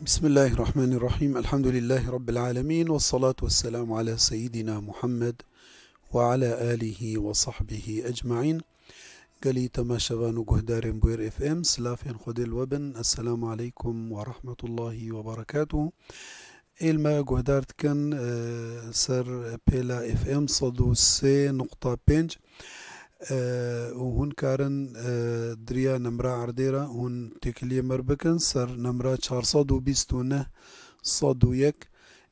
بسم الله الرحمن الرحيم. الحمد لله رب العالمين، والصلاة والسلام على سيدنا محمد وعلى آله وصحبه أجمعين. قالي تماشبان وجهدار بوير اف ام سلافين خد الوبن. السلام عليكم ورحمة الله وبركاته. إلما جهدارت كان سر بيلا اف ام صدو سي نقطة بينج وهون كارن دريا نمرة عرديرة هون تكلية مربكن سر نمرة 429 صدو يك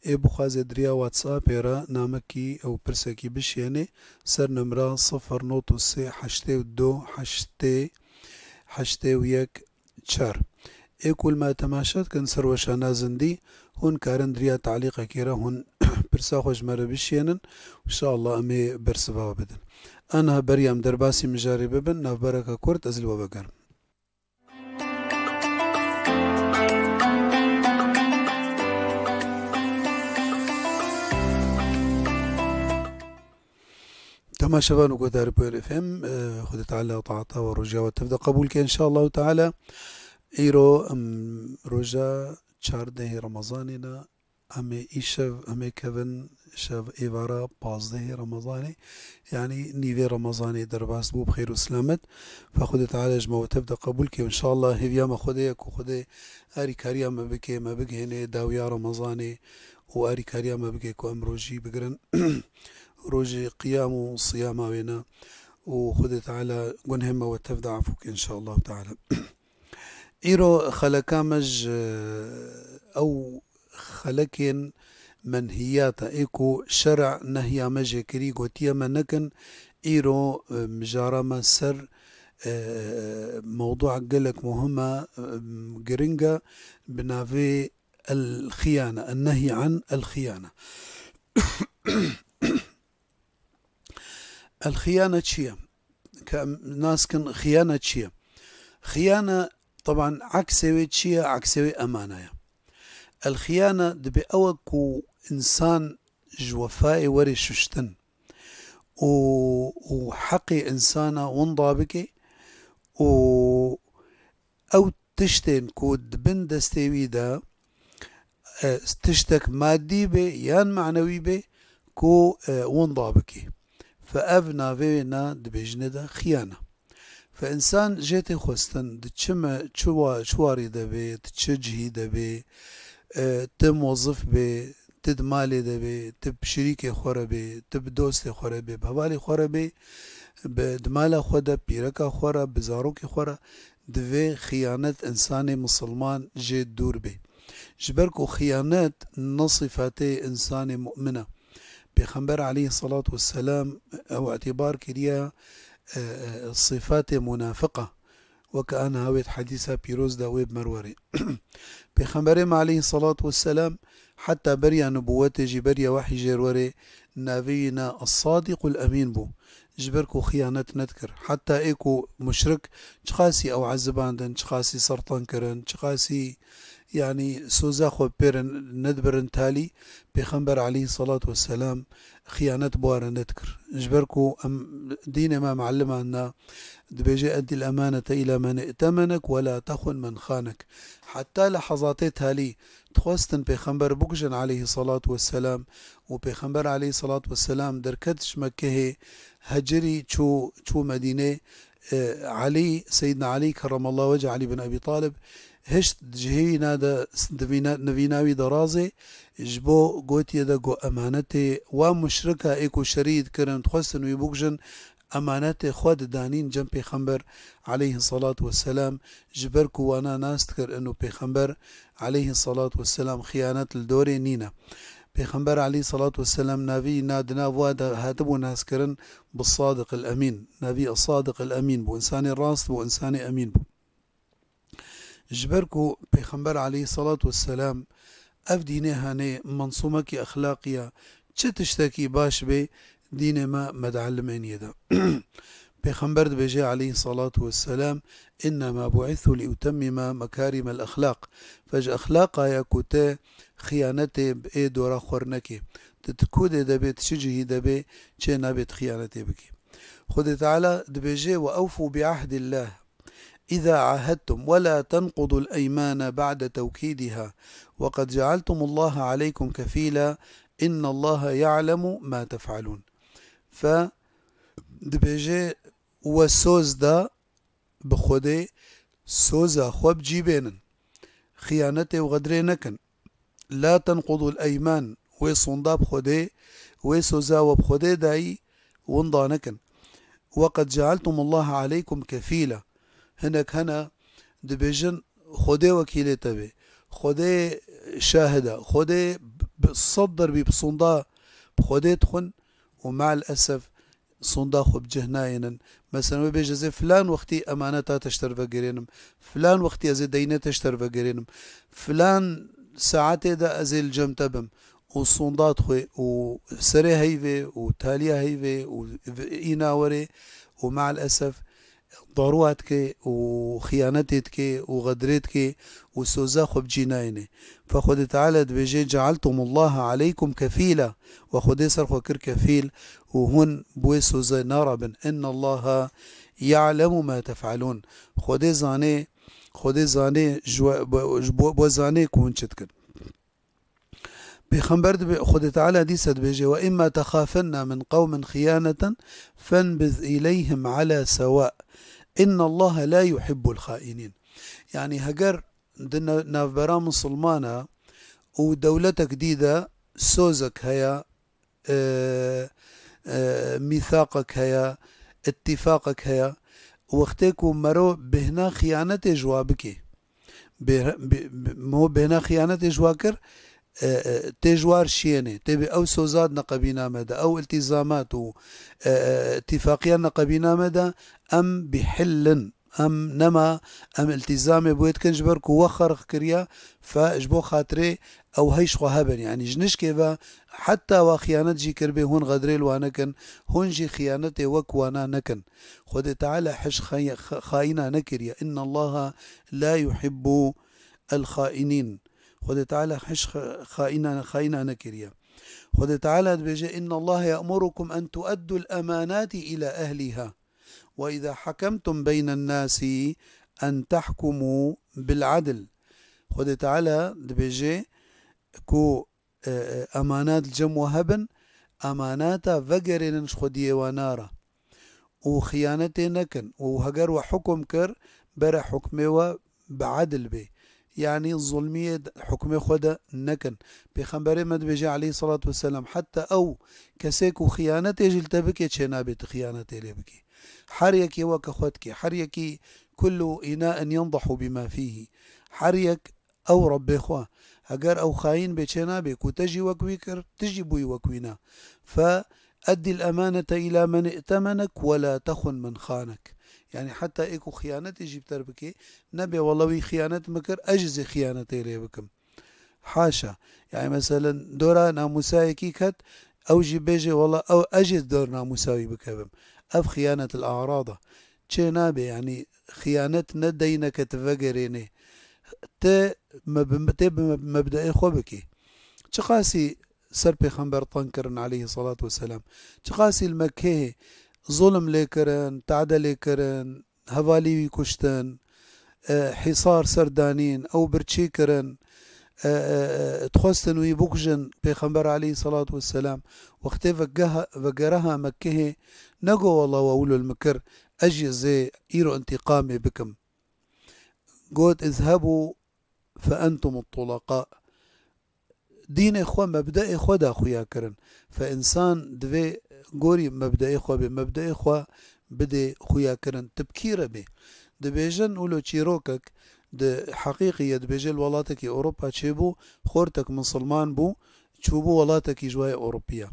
بخواز دريا واتساب يرا نامكي او برسكي بشيني سر نمرة 0 حشتي ودو حشتي ويك تشار كل ما تماشات كان سر وشانا زندي هون كارن دريا تعليق كيرا هون برسا خوش مرة بشينن وإن شاء الله أمي برسبا بدن. أنا بريام درباسي مجاري ببن ناف بركة كورت أزل وبقر. تماشبان وقدار بوير اف ام خدت على طاعتا ورجا وتبدا قبولك إن شاء الله تعالى. إيرو رجا 14 رمضاننا أمي إيشف أمي كفن شاف إيفارا 15 رمضاني، يعني نيفي رمضاني درباس بو بخير وسلامت. فخذ تعالى جمع وتبدا قبولك وإن شاء الله هيفيا ما خذيك وخذي أري كاريا ما بكي هنا داويا رمضاني وأري كاريا ما بكي كو أم روجي بقرن روجي قيام وصيام وينا وخذ تعالى قنهم وتبدا عفوك إن شاء الله تعالى. إيرو خلكامج أو خلكين منهيات إيكو شرع نهي مجي كري قوتيا منكن إيرو مجارمة سر موضوع قلك مهمة قرنجة بنافي الخيانة، النهي عن الخيانة. الخيانة تشيا ناس كن خيانة تشيا خيانة طبعا عكسوي تشيا عكسوي أمانة. الخيانة دبي أوكو إنسان جوفائي وري ششتن وحقي إنسانة ونضابكي أو تشتين كود بن دستيوي دا تشتك مادي بي يان معنوي بي كو ونضابكي فأبنا فينا دبيجندا خيانة. فإنسان جيتي خوستن دتشم شواري دبي تشجهي دبي تم وظف بي تد مالي دبي تب شريكي خورا بي تب دوستي خورا بي بهوالي خورا بي بدمالا خودا بيركا خورا بزاروكي خورا دفي خيانة إنساني مسلمان جيت دور بي جبركو خيانات نصفاتي إنساني مؤمنة بيخنبر عليه الصلاة والسلام أو اعتبار كريا صفات منافقة وكأن هاويت حديثة بيروز داويب مروري بيخنبرهم عليه الصلاة والسلام حتى بريا نبوته جبريا وحي جيروري نبينا الصادق الأمين بو جبركو خيانة نذكر حتى ايكو مشرك تخاسي او عزباندن تخاسي سرطان كرن تخاسي يعني سوزاخو بيرن ندبرن تالي بيخنبر عليه الصلاة والسلام خيانة بوارا نذكر جبركو دين ما معلمة أن دبيجي أدي الأمانة إلى من ائتمنك ولا تخن من خانك. حتى لحظاتي تالي تخوستن بيخنبر بوكجن عليه الصلاة والسلام وبيخنبر عليه الصلاة والسلام دركتش مكه هجري شو مدينة علي سيدنا علي كرم الله وجه علي بن أبي طالب هشت جهي نادا نبيناوي درازي جبو قوت يدا قو أمانتي ومشركة ايكو شريد كرن تخوستن ويبوكجن أمانات خود دانين جنب بيخنبر عليه الصلاة والسلام جبركو وانا ناس تكر انه بيخنبر عليه الصلاة والسلام خيانات الدوري نينا بيخنبر عليه الصلاة والسلام نبي نادنا وادا هاتبو ناس كرن بالصادق الأمين نبي الصادق الأمين بو إنساني الراس بو إنساني أمين بو جبركو بيخنبر عليه الصلاة والسلام أفديني هاني منصومك أخلاقيا تشتكي باش بي دين ما مدعلمين يدا بيخنبرد بيجي عليه الصلاة والسلام إنما بعث لأتمم مكارم الأخلاق فج أخلاقا يكوتا خيانتي بإي دورا خورنكي تتكود دبي تشجهي دبي تشينا بيت خيانتي بكي خذ تعالى دبيجي وأوفوا بعهد الله إذا عاهدتم ولا تنقضوا الأيمان بعد توكيدها وقد جعلتم الله عليكم كفيلا إن الله يعلم ما تفعلون. ف دبيجي وسوز دا بخودي سوزا خوب جيبينن خيانته وغدري نكن لا تنقضوا الأيمان ويصندا بخودي ويسوزا وبخودي داي ونضا نكن وقد جعلتم الله عليكم كفيلا هناك هنا دبيجن خودي وكيلي تبي خودي شاهدة خودي بصدر بصندا بخودي تخن ومع الأسف صندا خو بجهناينن مثلا بيجي زي فلان وقتي أمانتا تشتر بقرينم فلان وقتي أزي دينة تشتر بقرينم فلان ساعتي دا أزي الجم تبم وصندات خوي وسري هيفي وتاليا هيفي وإيناوري ومع الأسف ضرواتك وخيانتك وغدرتك وسوزاخ بجناينه فخد تعالى بيجي جعلتم الله عليكم كفيلا وخد صرخ وكر كفيل وهن بويسو زي ناربن إن الله يعلم ما تفعلون خد زاني بوزاني كون شتكن بخنبرد خد تعالى دي سد بيجي وإما تخافن من قوم خيانة فانبذ إليهم على سواء إن الله لا يحب الخائنين. يعني هجر نافبرا مسلمانة ودولتك جديدة سوزك هيا ميثاقك هيا اتفاقك هيا وقتكو مرو بهنا خيانة جوابك مو بهنا خيانة جواكر تجوار شيني تبي أو سوزاد نقبينا مدى أو التزامات اتفاقيا نقبينا مدى أم بحل أم نما أم التزامي بويت كنجبرك وخرق كريا فاجبو خاطري أو هيش خهبن يعني جنش كيفا حتى وخيانت جي كربي هون غدريل وانكن هون جي خيانتي وكوانا نكن خد تعالى حش خاينا نكريا إن الله لا يحب الخائنين خد تعالى حش خائنا نكريا خد تعالى بيجي إن الله يأمركم أن تؤدوا الأمانات إلى أهلها وإذا حكمتم بين الناس أن تحكموا بالعدل خد تعالى بيجي كو أمانات الجم وهبن أمانات فقرن خديه ونارا وخيانتي نكن وهجر وحكم كر برا حكمه بعدل به يعني الظلمية حكم خدا نكن بخبر مد بيجي عليه الصلاة والسلام حتى أو كسيكو خيانتي جلتبكي تشنابت خيانتي لبكي حريك وك خدك حريك كل إناء ينضح بما فيه حريك أو ربي خواه هجر أو خاين بتشنابك وتجي وكويكر تجي بوي وكوينا فأدي الأمانة إلى من ائتمنك ولا تخن من خانك يعني حتى إيكو خيانتي جبتر بكي نبي والله خيانت مكر أجزي خيانتي لي بكم حاشا يعني مثلا دورا ناموساي كيكت أو جيبيجي والله أو أجز دور ناموساوي بكبم أف خيانة الأعراض تشي نابي يعني خيانت ندينك تفقريني مبدأي خوبكي تقاسي سر بيخنبر طنكرن عليه الصلاة والسلام تقاسي المكيه ظلم ليكرن تعدى ليكرن هفالي كشتن حصار سردانين أو برتشيكرن تخستن ويبوكجن بيخنبر عليه الصلاة والسلام وقت فقرها مكيه نقو والله وأولو المكر أجي زي إيرو انتقامي بكم قلت اذهبوا فأنتم الطلقاء دين إخوة مبدأ إخوة دا أخويا كرن فإنسان دوي قوري مبدأ إخوة بمبدأ إخوة بدي أخويا كرن تبكير به دبيجن أولو تشيروكك د حقيقية دبيجي الولاتك أوروبا تشيبو خورتك مسلمان بو تشوبو ولاتك جواي أوروبية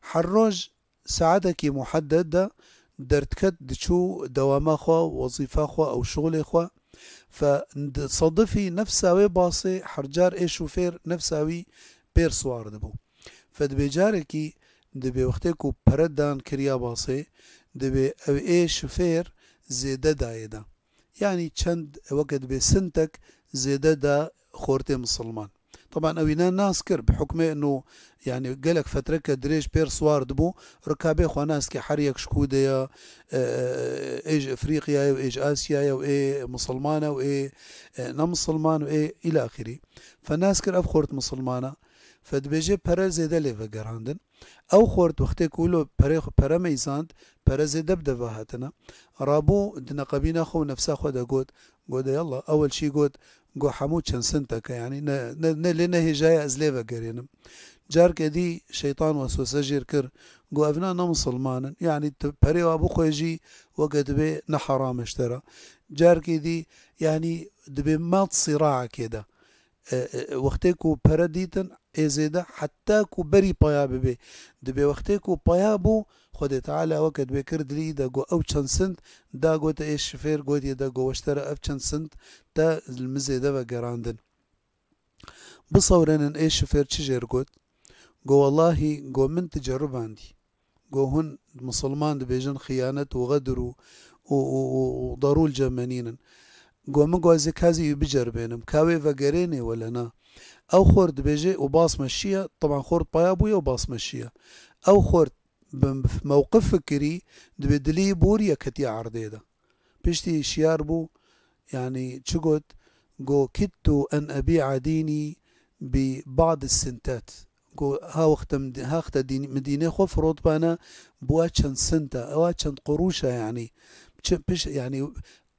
حروج ساعتك محددة درتكت دشو دوام خوا وظيفة خوا أو شغل خوا فصدفي نفساوي باصي حرجار اي شوفير نفساوي بير سوار دبو فدبيجاركي دبي وقتكو بردان كريا باصي دبي او اي شوفير زيادة دايدا يعني چند وقت بسنتك زيادة دا خورتي مسلمان طبعا اوینا ناس کر بحکم انه يعني قالك فترك دريج بير سوار دبو ركابي خو ناس كي حريك شكودة يا ايج افريقيا وايج اسيا واي مسلمانة واي نمسلمان واي الى اخره. فناس كر اف خورت مسلمانة فدبيجي برا زيدا ليفا قراندن او خورت وقتي كولو برا ميزاند برا زيدا بدفا هاتنا رابو دنا قبينا خو نفسا خو دا قود يلا اول شي قود قو حمود شن سنتك يعني لنا هي جاية ازليفا قرينم جار كدي شيطان وسوسة جير كر قو ابنانا مسلمانا يعني بري وابو خويجي وقد بي نحرام اشترى جار كدي يعني دبي مات صراع كده وقتكو برديتن ازيدا حتى كو بري بايا ببي دبي وقتكو بايا بو خد تعالى وقت بكرد لي دا جو او چند سنت دا جو تا ايش شفير جو دي دا جو اشترى او چند سنت تا المزي دا بقراندن بصورن ايش شفير چجير قوت جو والله جو من تجرب عندي جو هن مسلمان دبيجن خيانة وغدر وضرول جمانين جو من جو زكازي بجر بينهم كاوي فقريني ولا نا او خورد بيجي وباص مشيه طبعا خورد بايابويا وباص مشيه او خورد بموقف فكري دبي دلي بوريا كتي عرضيدا بيشتي شيار بو يعني تشقد جو كدت ان ابيع ديني ببعض السنتات جو ها وقت مدينة خوف روت بانا بواتشن سنتا اواتشن قروشة يعني بش يعني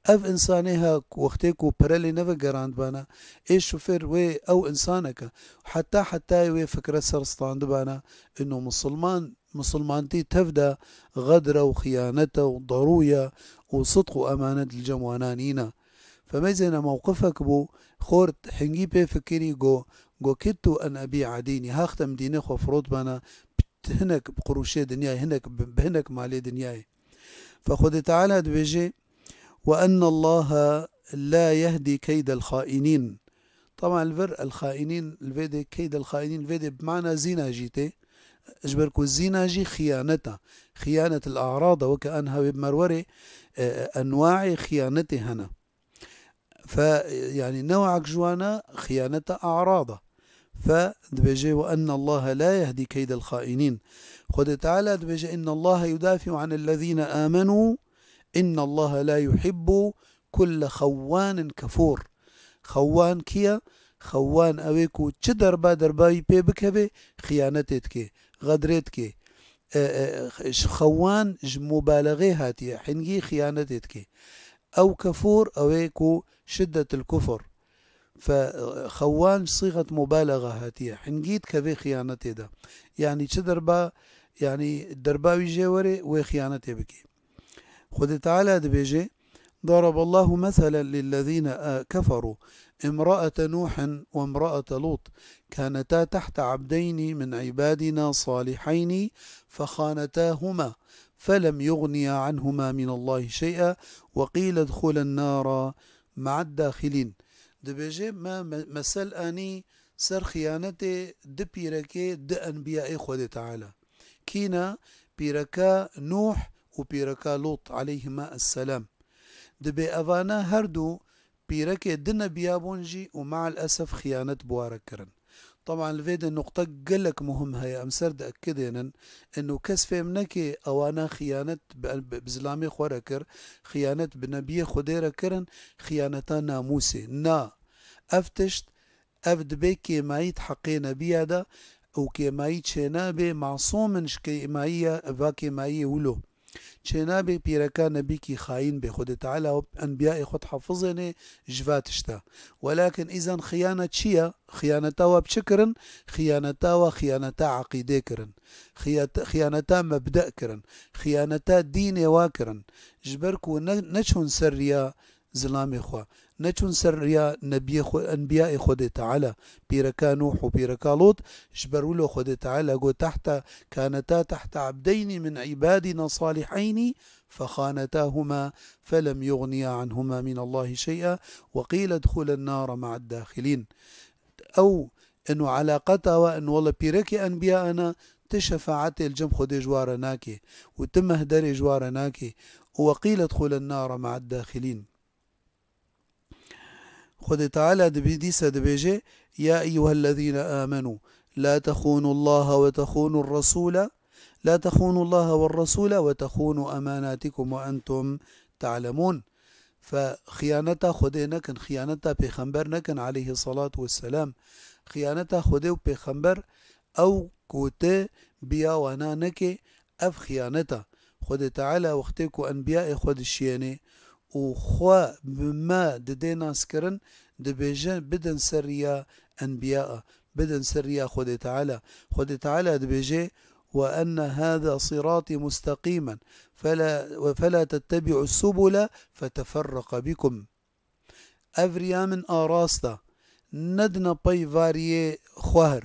اف انسانها وقتكو برالي نفا قراند بانا ايش شوفير وي او انسانك حتى وي فكرة سرستان بانا انه مسلمانتي تفدى غدرة وخيانته وضروية وصدق وامانة الجموانانينا فما زينا موقفك بو خورت حنجي بي فكري جو كدتو ان ابيع ديني هاختم ديني خو فروض بانا هناك بقروشي دنياي هناك مالي دنياي فخذ تعالى دبيجي وأن الله لا يهدي كيد الخائنين. طبعا الخائنين الفيدي كيد الخائنين الفيدي بمعنى زينة جيتي اجبركو الزينة جي خيانة الأعراض وكأنها بمروري أنواع خيانتي هنا فيعني نوعك جوانا خيانة أعراضه فدبجي وأن الله لا يهدي كيد الخائنين. خذ تعالى دبجي إن الله يدافع عن الذين آمنوا إن الله لا يحب كل خوان كفور. خوان كيا خوان أويكو چدر با درباي بي بكبه خيانتك غدرتك خوان مبالغه هاتيه حنجي خيانتك أو كفور أويكو شدة الكفر فخوان صيغة مبالغة هاتيه حنجيت كبه خيانته ده يعني چدر با يعني درباوي جيوري وخيانته بكي. خذ تعالى دبيجي ضرب الله مثلا للذين كفروا امرأة نوح وامرأة لوط كانتا تحت عبدين من عبادنا صالحين فخانتاهما فلم يغنيا عنهما من الله شيئا وقيل ادخلا النار مع الداخلين. دبيجي ما مثل اني سر خيانتي دبيركي انبياء خذ تعالى كينا بيركا نوح وبيركا لوط عليهما السلام دبي أفانا هردو بيركا دنا بيابونجي ومع الأسف خيانة بواركرن. طبعا الفيديو النقطة قلك مهم هي أمسر دا أكدين إنه كسفة منكي أوانا خيانة بزلامي خواركر خيانة بنبي خديرة كرن خيانتا ناموسي نا أفتشت أفد بيكي مايت حقي نبي هذا وكي مايت شنابي معصوم شكي مايا فاكي مايا ولو چنابي بيركا نبيكي خاين بخد تعالى أنبياء خد حفظني جفاتشتا ولكن إذن خيانة شيا خيانتا وبشكرن خيانتا وخيانتا عقيدة كرن خيانتا مبدأ كرن خيانتا دين واكرن جبركو نشون سريا زلامي خوا نچون سريا نبي أنبياء خد تعالى بيركا نوح وبيركا لوط جبرولو خد تعالى قو كانتا تحت عبدين من عبادنا صالحين فخانتاهما فلم يغنيا عنهما من الله شيئا وقيل ادخل النار مع الداخلين. أو إنه علاقتها وإن والله بيركي أنبياءنا تشفعت الجم خد جوارناكي وتمه دري جوارناكي وقيل ادخل النار مع الداخلين. خذ تعالى دبيديسا دبيجي يا أيها الذين آمنوا لا تخونوا الله وتخونوا الرسول لا تخونوا الله والرسول وتخونوا أماناتكم وأنتم تعلمون. فخيانتا خودي نكن، خيانتا پیغمبر نكن عليه الصلاة والسلام، خيانتا خودي و پیغمبر او كوته بيا وانا نكي اف خيانتا خود تعالى وقتكو انبياء خود الشياني وخوا بما ددينا سكرن دبيجن بدن سريا انبياء بدن سريا خود تعالى دبيجي وأن هذا صراطي مستقيما فلا تتبعوا السبل فتفرق بكم. أفريا من آراستا ندنا باي فاريه خوهر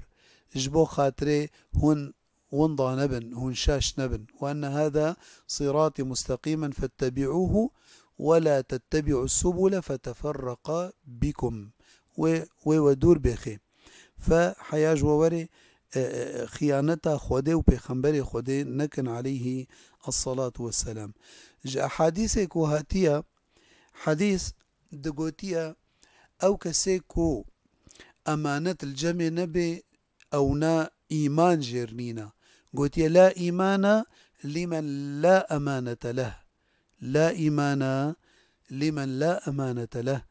جبو خاطري هون ونضا نبن هون شاش نبن، وأن هذا صراطي مستقيما فاتبعوه ولا تتبعوا السبل فتفرق بكم ودور بخي. فحياج ووري خيانتا خوده و پیغمبر خوده نكن عليه الصلاة والسلام. جاء حديثك وهاتيا حديث دقوتيا او كسيكو امانة الجمع نبي او نا ايمان جرنينا قوتيا لا ايمان لمن لا امانة له، لا ايمان لمن لا امانة له.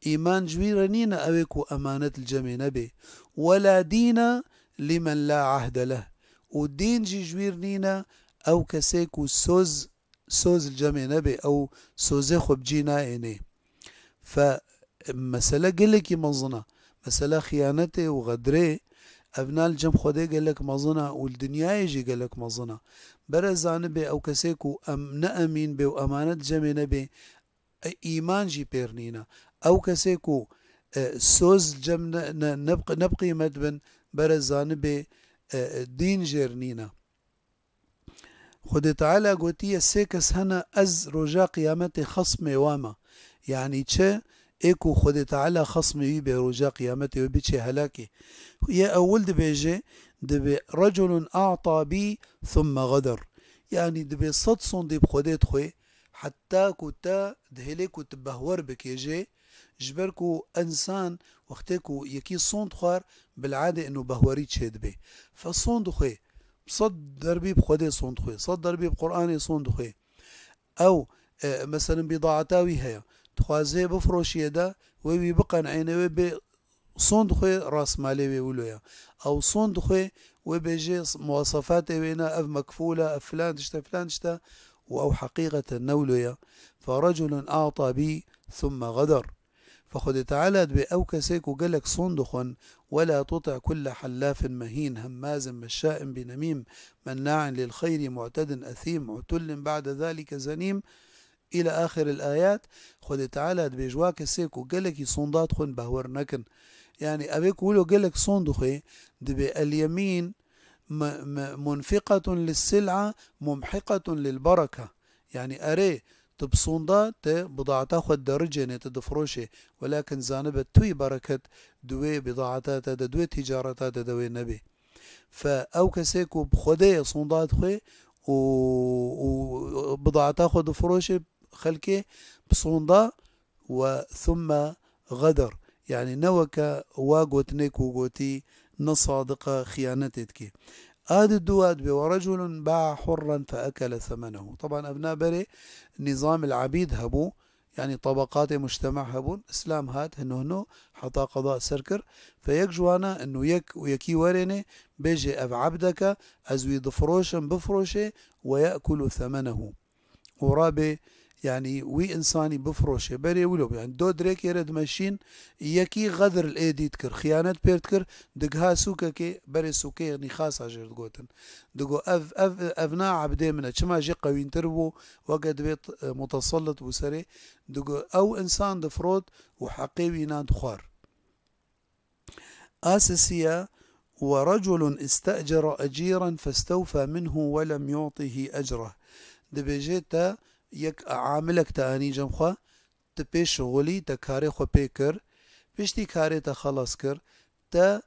ايمان جويرنينا اويكو امانة الجمع نبي، ولا دين لمن لا عهد له، ودين جي جويرنينا او كسيكو سوز الجمع نبي او سوزي خب جينا ايني. فمسألة قلك مظنة، مسألة خيانته وغدره ابناء الجم خوده قلك مظنة والدنيا يجي قلك مظنة برزان بي او كسيكو نأمين بي وامانة جمع نبي ايمان جي بيرنينا او كسيكو سوز جم نبقي مدبن برزان بي دين جرنينا. خود تعالى قوتي سيكس هنا از رجا قيامتي خصمي واما، يعني چه ايكو خود تعالى خصمي برجا قيامتي وبيچه هلاكي. يا اول دبيجي دبي رجل اعطى بي ثم غدر، يعني دبي صدصن دي بخودت خوي حتى كوتا دهلي كوت بهور بكيجي جبركو انسان وقتكو يكي صوند خوار بالعاده انه بهوري تشهد به، فصوند خوي صد دربي بخودي صوند خوي، صد دربي بقراني صوند خوي، او مثلا بضاعتاوي هيا تخوازي بفروش يدا وي بقى عيني وي صوند خوي راس مالي ويقولوا، او صوند خوي وبيجي مواصفات وينا اف مكفوله فلان تشتا فلان تشتا او حقيقه نولويا. فرجل اعطى بي ثم غدر. فخذ تعالى بأوكسيك وقالك صندخ ولا تطع كل حلاف مهين هماز مشاء بنميم مناع للخير معتد أثيم عتل بعد ذلك زنيم إلى آخر الآيات. خذ تعالى بجواك سيك وقالك صندات خن بهور نكن، يعني أبيك ولو قالك صندخي دبي اليمين منفقة للسلعة ممحقة للبركة، يعني أري تبصوندا بضاعتا خود درجة تدفروشي ولكن زانبة توي بركة دوي بضاعتا دوي تجارتا دوي نبي. فأو كسيكو بخودي صندات خوي وبضاعتا خود فروشي خلكي بصوندا وثم غدر، يعني نوكا واقوت نيكو قوتي نصادقة خيانتك. هذا الدواد ورجل باع حرا فأكل ثمنه. طبعا أبناء بري نظام العبيد هبو، يعني طبقات مجتمع هبون إسلام هات هنو حتى قضاء سركر فيكجوانا إنه يك ويكي وريني بيجي أف عبدك أزوي ضفروشا بفروشي ويأكل ثمنه. ورابي يعني وي إنساني بفروشي بري ولو يعني دو دريك يرد ماشين يكي غدر الأيدي تكر خيانات بيرتكر دقها سوكا كي بري سوكي نخاصة جرد قوتن دقو أفناء عبدي منها شما جي قوين تربو وقد بيت متسلط وسري دقو أو إنسان دفروت وحقيوي ناد خوار. آساسية ورجل استأجر أجيرا فاستوفى منه ولم يعطه أجره. دبيجيتا يك عاملك تاني جمخوا تبيش شغلي تكاري خو بيكر بيشتي كاري تخلص كر تا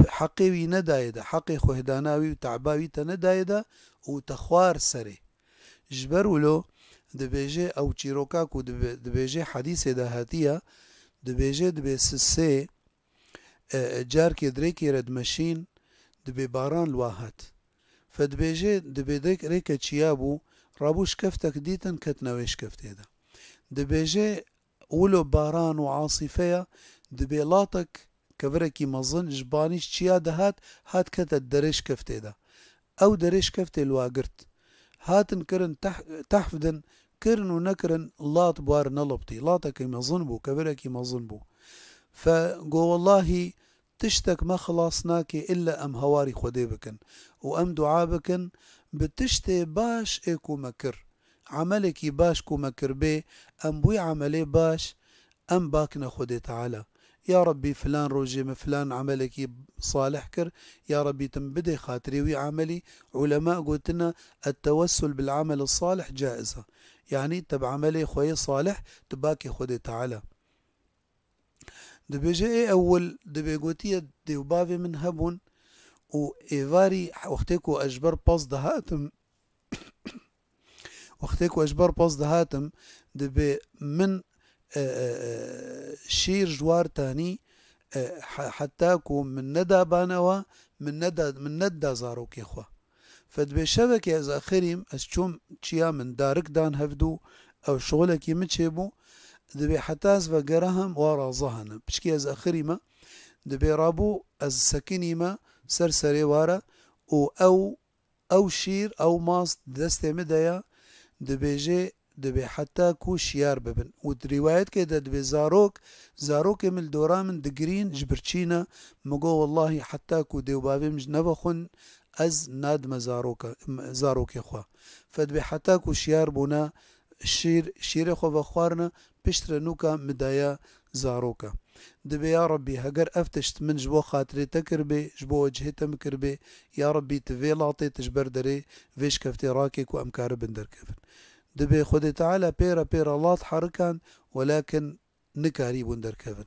حقي ندايدا حقي خو هداناوي وتعباوي تندايدا وتخوار سري جبرولو دبيجي او تشيروكاكو دبيجي حديث دهاتية دبيجي دبي سسي جاركي دريكي رد مشين دبي باران الواهات فدبيجي دبي ديك ريكا تشيابو رابوش كفتك ديتن كتنويش كفتي دا دبيجي ولو باران وعاصفية دبي لاتك كبركي مظن جبانيش تشيا دهات هات كتا دريش كفتي دا او دريش كفتي الواقرت هاتن كرن تحفدن كرن ونكرن لات بوار نلبطي لاتك مظن بو كبركي مظن بو فقو والله تشتك ما خلاصناكي إلا أم هواري خدي بكن وأم دعا بكن بتشتي باش إيكو مكر عملكي باش كو مكر بي أم بوي عملي باش أم باكنا خدي تعالى يا ربي فلان روجي فلان عملكي صالح كر يا ربي تنبدي خاطري وي عملي علماء قلتنا التوسل بالعمل الصالح جائزة يعني تبع عملي خوي صالح تباكي خدي تعالى دبي جاي أول دبي قوتية ديوبافي من هبون و إيفاري وقتكو أجبر باص دهاتم وقتكو أجبر باص دهاتم دبي من شير جوار تاني حتى كو من ندى بانوا من ندى زاروك يخوا فدبي شبكة از آخريم از چوم چيا من دارك دان هفدو أو شغلك يمتشيبو دبي حتى از وقرهم وارا ظهنا بشكي از آخريما دبي رابو از سكينيما سرسري وارا أو شير أو ماس دستي مدايا دبي جي دبي حتى كو شيار ببن وروايات كده دبي زاروك من دورا من دقرين جبرتشينا مقو والله حتى كو ديو بابي مش نبخن از ناد زاروك يخوا فدبي حتى كو شيار بونا شير خو بخوارنا بشتر نوكا مدايا زاروكا دبي يا ربي هجر افتشت من جبو خاطري تكربي جبو وجهي مكربي يا ربي تفي لاطي تجبر دري فيش كفتي راكيك وامكار بندر كفن دبي خدي تعالى بيرا لات حركان ولكن نكاري بندر كفن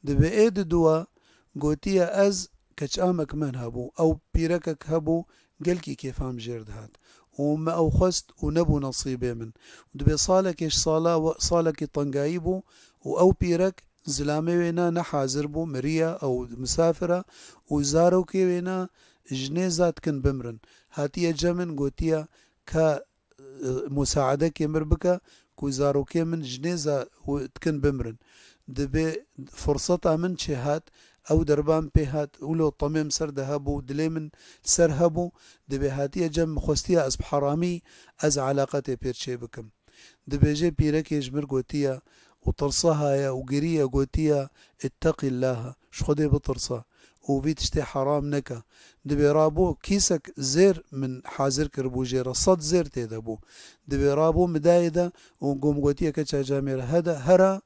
دبي ايد دوا قوتيا از كتشامك من هبو او بيركك هبو قلكي كيف هم جيرد هاد وما او خست ونبو نصيبي من دبي صالك صالك طنقايبو او بيرك زلامي وينا نحازر بو مريا او مسافرة وزاروكي وينا جنيزات كن بمرن هاتيا جمن قوتيا كمساعدة كمر بكا كو زاروكي من جنيزة تكن بمرن دبي فرصتها من شهات او دربان بيهات ولو طميم سر دهبو دلي من سر هبو دبي هاتيا جم خوستيا از بحرامي از علاقتي بيرشي بكم دبي جي بيركي جمر قوتيا وطرصها يا وقرية قوتيا اتقي الله شخدي بطرصة وبيتشتي حرام نكا دبي رابو كيسك زير من حازر كربو جيرا صد زير تيدبو دبي رابو مدايدة ونقوم قوتيا كتشا جاميرا هذا هرا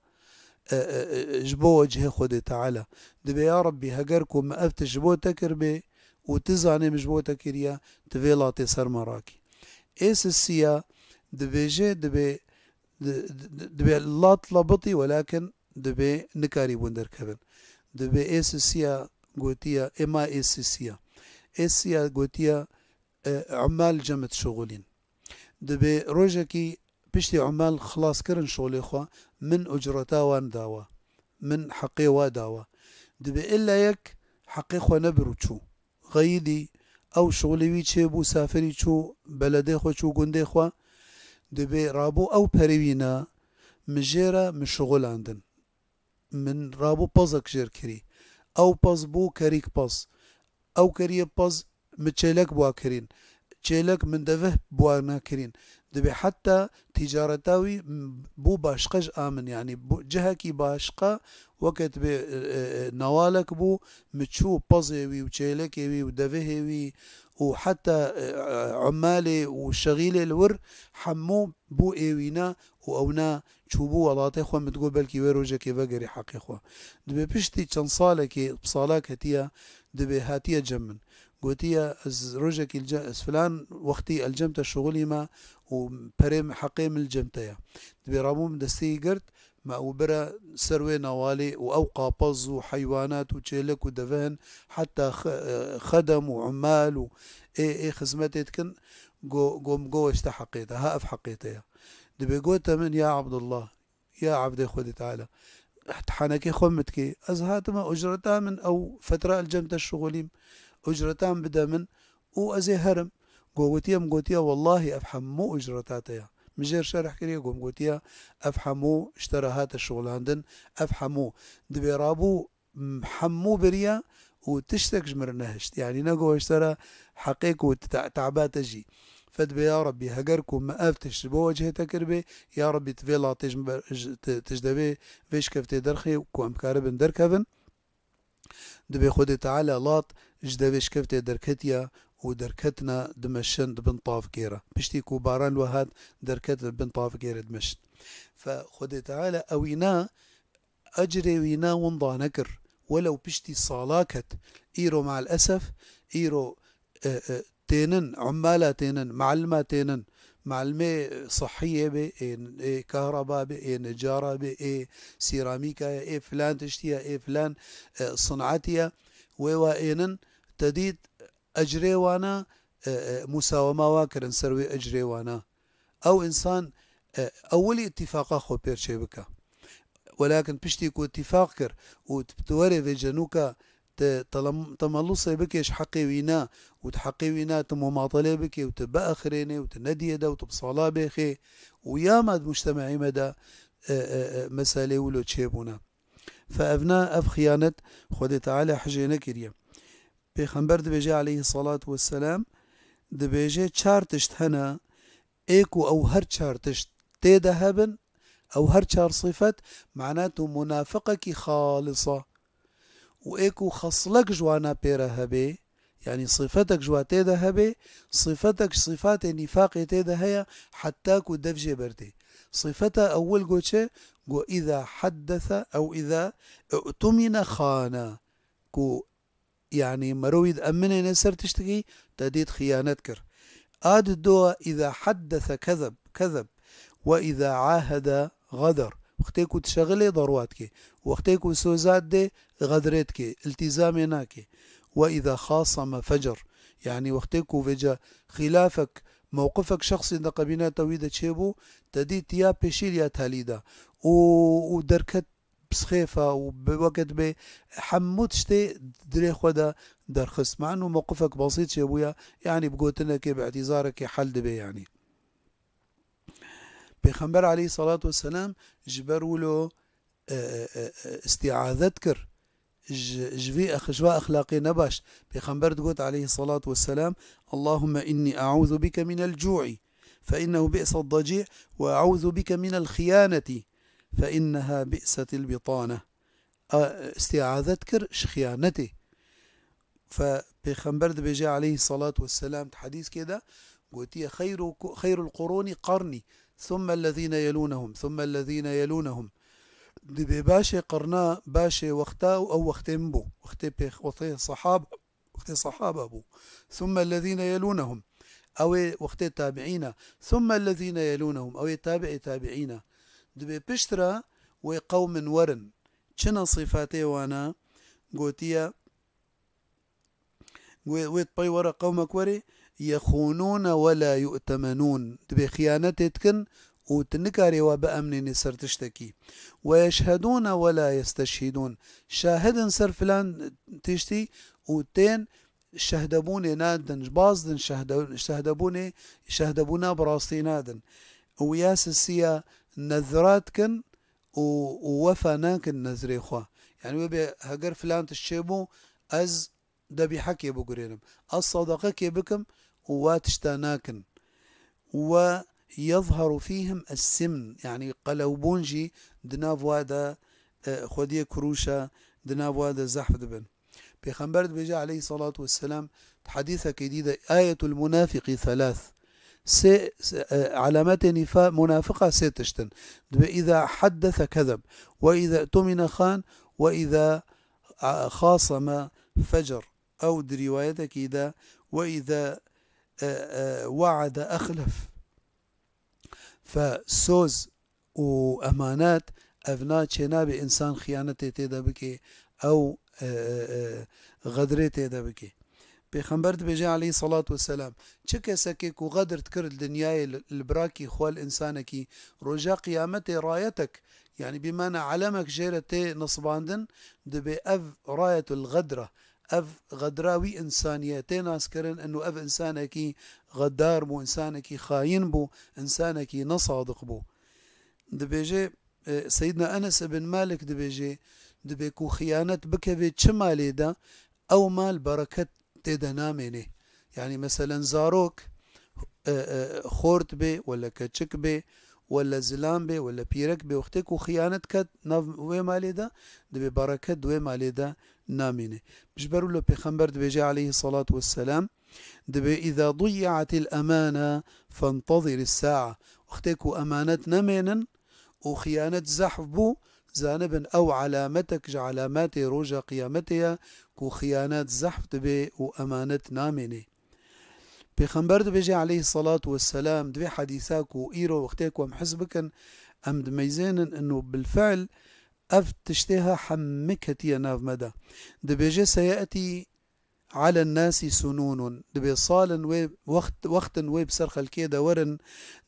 جبو وجه خدي تعالى دبي يا ربي هجركم ما أفت جبو تكربي وتزعني مجبو تكريا تفيلاتي سر مراكي إيس السيا دبي جي دبي لا طلبطي ولكن دبي نكاري بندر كبن دبي إيس السيا قوتيا إما إيس السيا إيسيا قوتيا عمال جمت شغولين دبي روجكي بشتي عمال خلاص كرن شغلي خوا من أجرتا وان داوا من حقي وداوا دبي إلا يك حقي خوا نبرو تشو غيدي أو شغلي ويتشي بو سافري تشو بلدي خوا تشو قندي خوا دبي رابو أو بريوينا مجيرا من شغل عندن من رابو بازك جير كري أو باز بو كريك باز أو كري باز متشيلك بوا كرين تشيلك من دفه بوانا كرين دبي حتى تجارتاوي بو باشقج آمن يعني بو جهكي باشقا وقت بي نوالك بو متشو بازيوي وتشيلكيوي ودفهوي وحتى عمالي وشغيلي الور حمو بو ايوينا واونا تشوبو ولاطي خو متقول بلكي ويروجكي فقري حقي خو دبي بشتي تنصالكي بصالاك هتيا دبي هاتيا جمن قوتيا از روجك از فلان وقتي الجمت شغلي ما وبريم حقي من الجمتيا دبي راموم دستي قرت ما وبرا سروي نوالي او قابز وحيوانات وتشيلك ودفهن حتى خدم وعمال و اي خدمتي تكن قوم استحقيتها هاف حقيتها دبي قوتا من يا عبد الله يا عبد خذي تعالى حنكي خمتكي از هاتما أجرتا من أو فترة الجمت الشغليم أجرتان بدا من وأزي هرم قوتيا والله أفحم مو أجرتاتيا مجير شرح كريا قوتيا أفحمو اشتراهات الشغل عندن أفحمو دبي رابو حمو بريا وتشتك جمرناهشت يعني نقو اشترى حقيق وتعبات جي فدبي يا ربي هجركم ما افتش بوجه تكربي يا ربي تفيلا تجدبي فيش كفتي درخي وكو كاربن دركبن دبي خدي تعالى لاط جدبيش كفتي دركتيا ودركتنا دمشن بن طاف كيرا بشتيكو باران وهاد دركت بن طاف كيرا دمشن فخدي تعالى اوينا اجري وينا ونضا نكر ولو بشتي صالاكت ايرو مع الاسف ايرو تينن عمالة تينن معلمة تينن معلمة صحية بي إيه كهرباء بي إيه نجارة بي إيه سيراميكا إيه فلان تشتيها إيه فلان صنعتها وإنن تديد أجري وانا مساومة واكر نسروي أجري وانا أو إنسان أولي اتفاقا خو بيرشي بكا ولكن بشتيكو اتفاق كر وتوري في جنوكا تملصي بكيش حقي وينا وتحقي وينا تمماطلي بكي وتبقى خريني وتندي دا وتبصالا بخي وياما مجتمعي مدى مسالي ولو تشيبونا فأبناء أف خيانة خدي تعالى حجينا كريم بيخنبر دبيجي عليه الصلاة والسلام دبيجي تشارتشت هنا ايكو او هر تشارتشت تيدا هبن او هر تشار صفت معناته منافقك خالصة وايكو خصلك جوانا بيرا هبي يعني صفتك جوا تيدا هبي صفتك صفات نفاق تيدا هيا حتى كو دفجي بردي صفتها اول قوتشي قو اذا حدث او اذا اؤتمن خانا كو يعني مرويد أمني نسر تشتكي تديد خيانتكر آد الدواء إذا حدث كذب وإذا عاهد غدر وقتيكو تشغلي ضرواتك وقتيكو سوزات دي غدرتك التزامناك وإذا خاصم فجر يعني وقتيكو فيجا خلافك موقفك شخصي نقبينا تويدة تشيبو تديد يا بشيل يا تاليدا ودركت بسخيفة وبوقت بي حموت شتي دري خدا درخص مع انه موقفك بسيط يا ابويا يعني بقوتنا كي باعتذارك حل دبي يعني بيخنبر عليه الصلاة والسلام جبروا له استعاذتكر جوا أخلاقي نباش بيخنبر تقول عليه الصلاة والسلام اللهم إني أعوذ بك من الجوع فإنه بئس الضجيع وأعوذ بك من الخيانة فإنها بئست البطانة استعاذتكر خيانتي فبيخنبر بيجي عليه الصلاة والسلام حديث كده قلت خير القرون قرني ثم الذين يلونهم ثم الذين يلونهم دي باشي قرنا باشي وقتا أو وقتين بو وقتي صحابة بو ثم الذين يلونهم أو وقت تابعين ثم الذين يلونهم أو تابعين دبي بشترا وقوم ورن شنا صفاتي وانا قوتيا ويطبي ورا قومك وري يخونون ولا يؤتمنون دبي خيانتك وتنكاري وبأمن نسر تشتكي ويشهدون ولا يستشهدون شاهد سر فلان تشتي وتين شهدبوني نادن باصدن شهدبونا براستي نادن وياس السيا نذراتكن ووفاناكن نذري خوا يعني وبي هجر فلان تشيبو از دبي حكي بقرينم الصدقك بكم واتشتاناكن ويظهر فيهم السمن يعني قلوبونجي دنافوادا خودية كروشة دنافوادا زحف دبن بيخنبر بيجي عليه الصلاة والسلام حديثة جديدة آية المنافق ثلاث علامات منافقة ستشتن إذا حدث كذب وإذا اؤتمن خان وإذا خاصم فجر أو روايتك إذا وإذا وعد أخلف فسوز وأمانات أبناء شناب إنسان خيانته تيدا بكي أو غدري تيدا بكي پیغمبر دبیجی علیه الصلاة والسلام چه کسکی کو غدرت کرد دنیای البراکی خوال انسانکی رجا قیامت رایتك يعني بمعنى علمك جيرتي نصباندن دبي اف راية الغدرة اف غدراوي انسانيتين ناسكرن انه اف انسانكي غدار بو انسانكي خاين بو انسانكي نصادق بو دبيجي سيدنا انس بن مالك دبيجي دبيكو خيانت بكبي تشمالي دا او مال بركت تيدا ناميني يعني مثلا زاروك خورت بي ولا كتشك بي ولا زلام بي ولا بيرك بي وقتك وخيانت كت ناف وي مالي دا دبي بركت وي مالي دا ناميني بجبروا له بيخمبر دبيجي عليه الصلاة والسلام دبي إذا ضيعت الأمانة فانتظر الساعة وقتك أمانت نامينا وخيانة زحف بو زانبا أو علامتك علامات روجا قيامتها كو خيانات زحف دبي وأمانة ناميني پیغمبر دبیجی علیه الصلاة والسلام دبي حديثاك وإيرو وقتك ومحسبكن أم دميزين أنه بالفعل أف تشتيها حمكتي ناف مدى دبيجي سيأتي على الناس سنون دبي صالا وي وقت وي بسرخ الكيدة ورن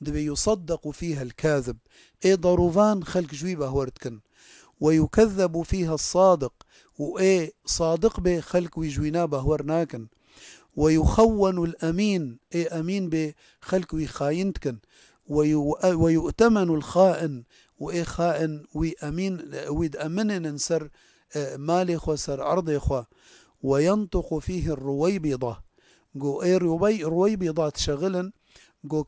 دبي يصدق فيها الكاذب اي ضروفان خلق جويبه هورتكن ويكذب فيها الصادق واي صادق به خلق ويجوينا بهورناكن ويخون الأمين اي أمين به خلق ويخاينتكن ويؤتمن الخائن واي خائن وي أمين ويد أمن ننسر مالي خو سر عرضي خو وينطق فيه الرويبضة جو اي رويبضة تشغلا جو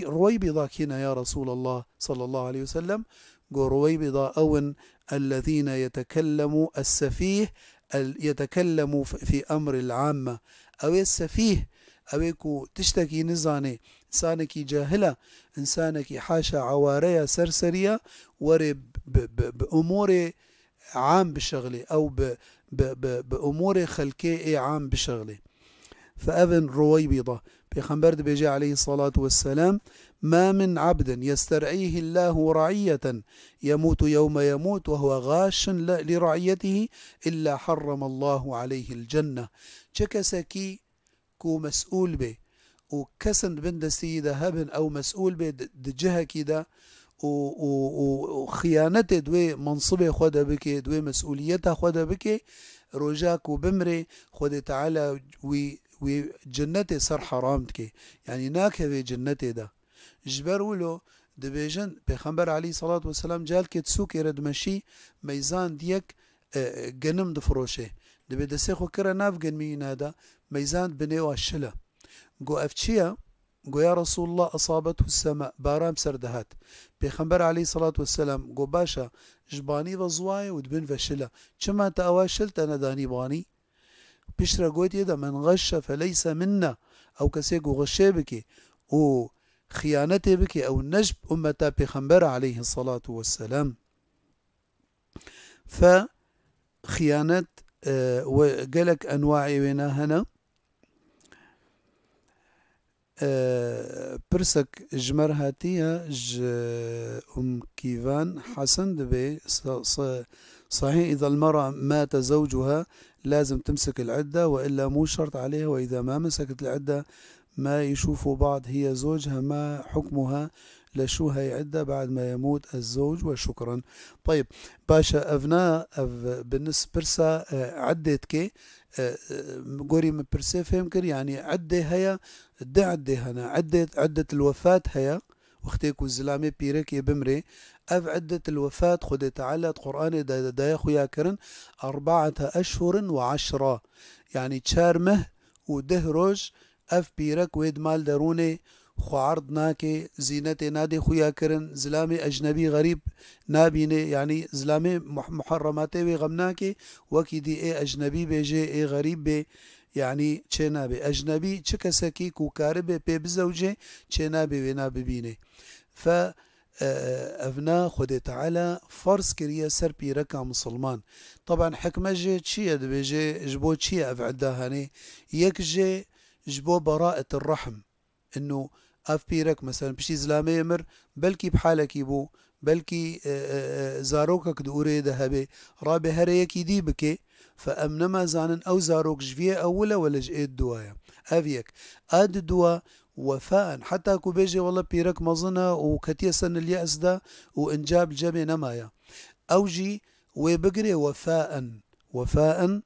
رويبضة كنا يا رسول الله صلى الله عليه وسلم جو رويبضة أون الذين يتكلم السفيه يتكلم في أمر العامة أو السفيه أويكو تشتكي نزاني إنسانك جاهلة إنسانك حاشا عوارية سرسرية ورب بأمور عام بشغلي أو بأمور خلقي عام بشغلي فأذن رويبضة بيخنبر بيجي عليه الصلاة والسلام ما من عبد يسترعيه الله رعية يموت يوم يموت وهو غاش لرعيته إلا حرم الله عليه الجنة شكسكي كو مسؤول به وكسن بند سيدة هبن أو مسؤول به دجها كده وخيانته دوي منصبه خدا بكي دوي مسؤوليته خدا بكي رجاك وبمري خدا تعالى وجنته صار حرامتك يعني ناك هذه جنته ده جبروا له دبيجن بيخنبر عليه الصلاة والسلام جال كتسوك يرد مشي ميزان ديك جنم دفروشه دبي دسيخو كرا ناف جنمين هذا ميزان بنيو الشلة جو أفتشيا جو يا رسول الله أصابته السماء بارام سردهات بيخنبر عليه الصلاة والسلام جو باشا جباني بزواي ودبن فشلة كما تأواشلت أنا داني باني بشرا قوت يدا من غش فليس منا أو كسيقو غشي بكي و خيانته بك أو نجب أمتا بيخنبر عليه الصلاة والسلام فخيانة وقالك أنواعي وينا هنا برسك جمر هاتيها كيفان حسن دبي صحيح إذا المرأة مات زوجها لازم تمسك العدة وإلا مو شرط عليها وإذا ما مسكت العدة ما يشوفوا بعض هي زوجها ما حكمها لشو هي عدة بعد ما يموت الزوج وشكرا. طيب باشا أفنا بالنسبة برسا عدت كي قوري من برسا فهمكر يعني عدة هي عدة هنا عدة الوفاة هي واختيكو الزلامي بيرك بمري أف عدة الوفاة خد تعالى قرآن دا يا خويا كرن 4 أشهر و10 يعني تشارمه ودهروج اف بيرك ويد مال دروني خو عرض ناكي زينتي نادي خويا كرن زلامي اجنبي غريب نابيني يعني زلامي محرماتي وغمناكي وكي دي اي اجنبي بيجي اي غريب بي يعني چنابي اجنبي چكسكي كوكاربي بي بزوجي چنابي وينا ببيني ف أفنا خد تعالى فرض كريا سر بيركا مسلمان طبعا حكمة جي تشي بيجي جبو تشي أفعدا هاني يك جي جبو براءة الرحم انه اف بيرك مثلا بشي زلامي يمر بلكي بحالك يبو بلكي زاروكك دوري دهبي رابي هريكي دي بكي فأمنما زانن أو زاروك جفية أولا ولا جئت دوايا أفيك آد دوا وفاء حتى كو بيجي والله بيرك مظنة وكتيا سن اليأس دا وإنجاب جمي نمايا أوجي ويبقري وفاء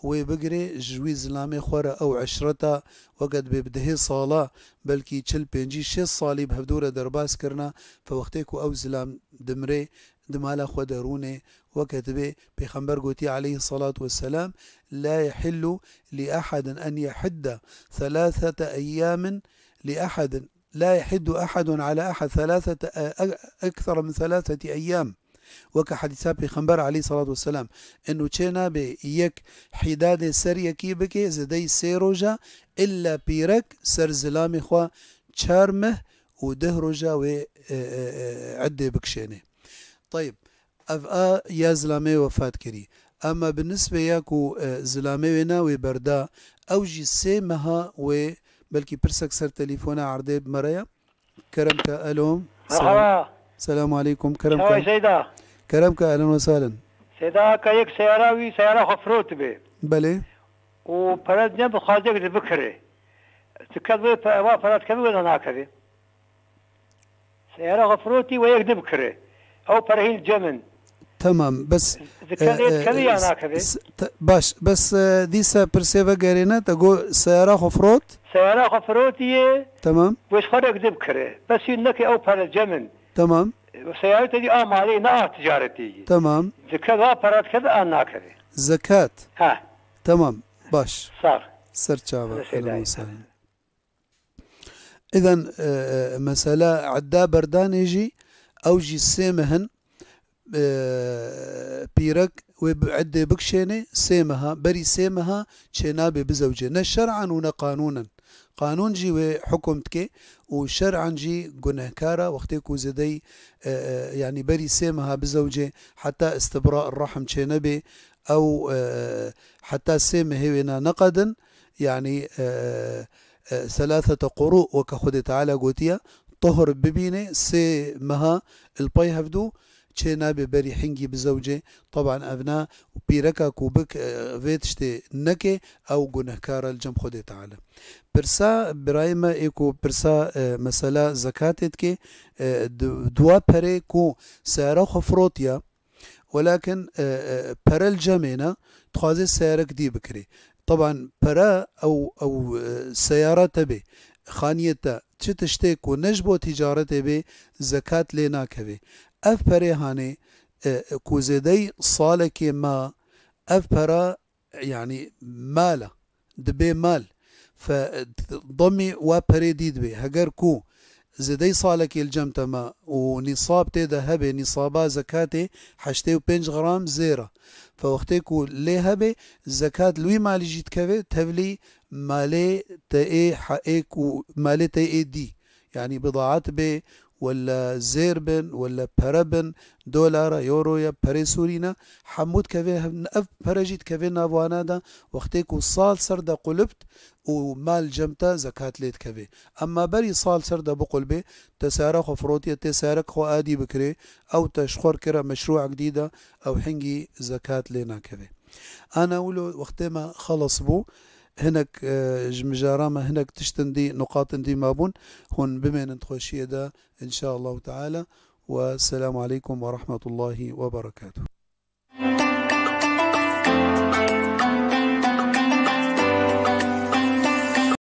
ويبقري جوي زلامي خورا أو عشرتا وقت ببدهي صالة بلكي چل بينجي 6 صالي بهفدورة درباس كرنا فوقتيكو أو زلام دمري دمالا خو دروني وكتبه بيخنبر قوتي عليه الصلاة والسلام لا يحل لأحد أن يحد 3 أيام لأحد لا يحد أحد على أحد أكثر من 3 أيام وكحديثا بيخنبر عليه الصلاة والسلام إنه چنا بي يك حداد سر يكي بكي زدي سيروجا إلا بيرك سر زلامي خوا چارمه وده روجا وعده بكشيني. طيب أفا يا زلامي وفات كري أما بالنسبة ياكو زلامي وينا وبردا أوجي سيمها بلكي برسك سر تليفونا عرضي بمرايا كرمك ألو السلام عليكم كرمك سيدا كرمك أهلا وسهلا سيدا كايك سيارة خفروت بي بلي وبرد جنب خارجك بكري تكذب فرد كذب ولا ناكري سيارة خفروتي ويك بكري أو برهين جمن تمام بس باش بس ديسا برسيفا قارينا تقول سيارة خفروتي تمام وش خرج بكري بس إنك أو برد جمن تمام سيارتي دي مالي نا تجارتي تمام زكاة فرد كذا ناكري زكاة ها تمام باش صار سرچاوا أهلا وسهلا. إذن مسألة عدا بردان يجي أو جي سيمهن بيرك وعد بكشيني سيمها بري سيمها شنابي بزوجة نا شرعا ونا قانونا قانون جي وحكمتك وشرعا جي جنهكارا وقتكو زدي يعني بري سيمها بزوجة حتى استبراء الرحم شنبي أو حتى سيمه هنا نقدا يعني 3 قروء وكخد تعالى قوتيا طهر ببيني سيمها الباي هفدو چنا ببري حنجي بزوجه طبعا أبناء بيركا كوبك فيتشتي نكي أو جنهكار الجم خده تعالى برسا برايما ايكو برسا مسألة زكاتك دوا بري كو سيارة خفروتيا ولكن برا الجمينة تخازي سيارك دي بكري طبعا برا أو سيارة تبي خانيتا تشتشتك ونجبو تجارته بي زكاة لنا كبي اف پره هاني كوزيدي صالك ما اف پرا يعني مالا دبي مال فضمي و پره ديد بي هگر كو زيدي صالك الجمتا ما ونصاب تيدا هبه نصابا زكاتي 5 غرام زيرة فوقتي كو لي هبه زكاة لوي مالي جيت كوي تفلي مالي تاي حقيك ومالي تاي دي يعني بضاعات بي ولا زيربن ولا بربن دولار يورو يا بريسورينا حمود كفي اف برجيت كفي نافوانا دا وقتيكو صال سردا قلبت ومال جمتا زكاة ليت كفي اما بري صال سردا بقلبي تسارة خفروتية تسارك خو ادي بكري او تشخور كرا مشروع جديدة او حنجي زكاة لينا كفي انا اقول وقت ما خلص بو هناك جمجارامة هناك تشتندي نقاط دي مابون هون بمن انتخوشية دا إن شاء الله تعالى والسلام عليكم ورحمة الله وبركاته.